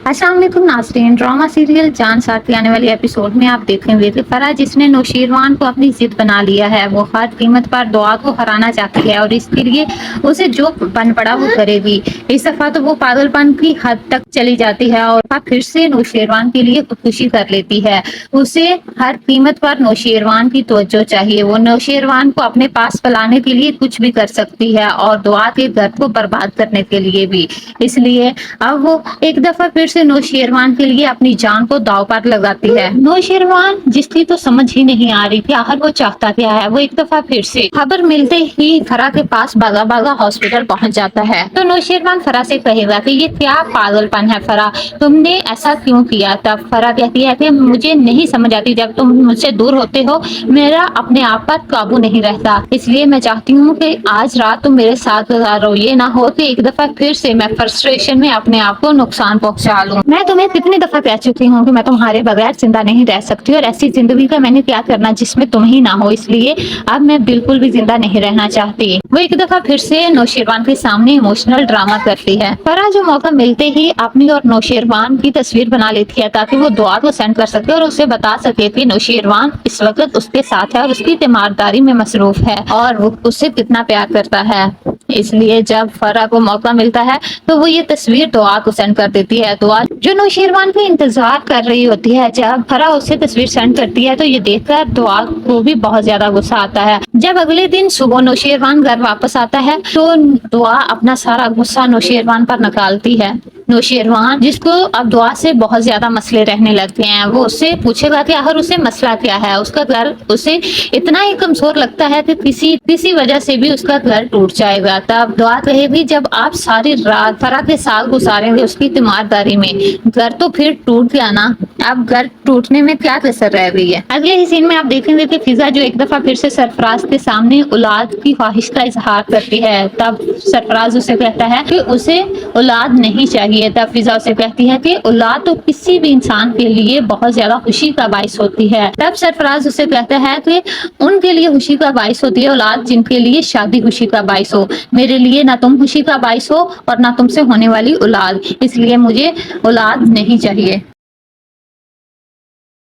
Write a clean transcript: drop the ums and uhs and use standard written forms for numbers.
السلام علیکم ناظرین، ڈرامہ سیریل جان ساتھ آنے والے ایپیسوڈ میں آپ دیکھیں گے کہ فرح جس نے نوشیروان کو اپنی ضد بنا لیا ہے، وہ ہر قیمت پر دعا کو ہرانا چاہتی ہے اور اس کے لیے اسے جو بن پڑا وہ کرے گی۔ اس دفعہ تو وہ پاگل پن کی حد تک چلی جاتی ہے اور پھر سے نوشیروان کے لیے خودکشی کر لیتی ہے۔ اسے ہر قیمت پر نوشیروان کی توجہ چاہیے، وہ نوشیروان کو اپنے پاس پلانے کے لیے کچھ بھی کر سکتی ہے اور دعا کے گھر کو برباد کرنے کے لیے بھی۔ اس لیے اب وہ ایک دفعہ پھر سے نوشیروان کے لیے اپنی جان کو داؤ پر لگاتی ہے۔ نوشیروان جس کی تو سمجھ ہی نہیں آ رہی تھی آخر وہ چاہتا کیا ہے، وہ ایک دفعہ پھر سے خبر ملتے ہی فرح کے پاس بھاگا بھاگا ہاسپٹل پہنچ جاتا ہے۔ تو نوشیروان فرح سے کہے گا کہ یہ کیا پاگل پن ہے فرح، تم نے ایسا کیوں کیا؟ تب فرح کہتی ہے کہ مجھے نہیں سمجھ آتی، جب تم مجھ سے دور ہوتے ہو میرا اپنے آپ پر قابو نہیں رہتا، اس لیے میں چاہتی ہوں کہ آج رات تم میرے ساتھ گزارو، یہ نہ ہو کہ ایک دفعہ پھر سے میں فرسٹریشن میں اپنے آپ کو نقصان پہنچا لوں۔ میں تمہیں کتنی دفعہ کہہ چکی ہوں کہ میں تمہارے بغیر زندہ نہیں رہ سکتی اور ایسی زندگی کا میں نے کیا کرنا جس میں تم ہی نہ ہو، اس لیے اب میں بالکل بھی زندہ نہیں رہنا چاہتی۔ وہ ایک دفعہ پھر سے نوشیروان کے سامنے ایموشنل ڈرامہ کرتی ہے۔ فرح جو موقع ملتے ہی اپنی اور نوشیروان کی تصویر بنا لیتی ہے تاکہ وہ دعا کو سینڈ کر سکے اور اسے بتا سکے کہ نوشیروان اس وقت اس کے ساتھ ہے اور اس کی تیمارداری میں مصروف ہے اور وہ اس سے کتنا پیار کرتا ہے۔ اس لیے جب فرح کو موقع ملتا ہے تو وہ یہ تصویر دعا کو سینڈ کر دیتی ہے۔ دعا جو نوشیروان کا انتظار کر رہی ہوتی ہے، جب فرح اسے تصویر سینڈ کرتی ہے تو یہ دیکھ کر دعا کو بھی بہت زیادہ غصہ آتا ہے۔ جب اگلے دن صبح نوشیروان گھر واپس آتا ہے تو دعا اپنا سارا غصہ نوشیروان پر نکالتی ہے۔ نوشیروان جس کو اب دعا سے بہت زیادہ مسئلے رہنے لگتے ہیں، وہ اس سے پوچھے گا کہ آخر اسے مسئلہ کیا ہے، اس کا گھر اسے اتنا ہی کمزور لگتا ہے کہ کسی وجہ سے بھی اس کا گھر ٹوٹ جائے گا۔ تب دعا کہے گی جب آپ ساری رات فرح کے ساتھ گزاریں گے اس کی تیمارداری میں، گھر تو پھر ٹوٹ گیا نا، اب گھر ٹوٹنے میں کیا کسر رہ گئی ہے۔ اگلے ہی سین میں آپ دیکھیں گے کہ فضا جو ایک دفعہ پھر سے سرفراز کے سامنے اولاد کی خواہش کا اظہار کرتی ہے، تب سرفراز اسے کہتا ہے کہ اسے اولاد نہیں چاہیے۔ تب فضا اسے کہتی ہے کہ اولاد تو کسی بھی انسان کے لیے بہت زیادہ خوشی کا باعث ہوتی ہے۔ تب سرفراز اسے کہتا ہے کہ ان کے لیے خوشی کا باعث ہوتی ہے اولاد جن کے لیے شادی خوشی کا باعث ہو، میرے لیے نہ تم خوشی کا باعث ہو اور نہ تم سے ہونے والی اولاد، اس لیے مجھے اولاد نہیں چاہیے۔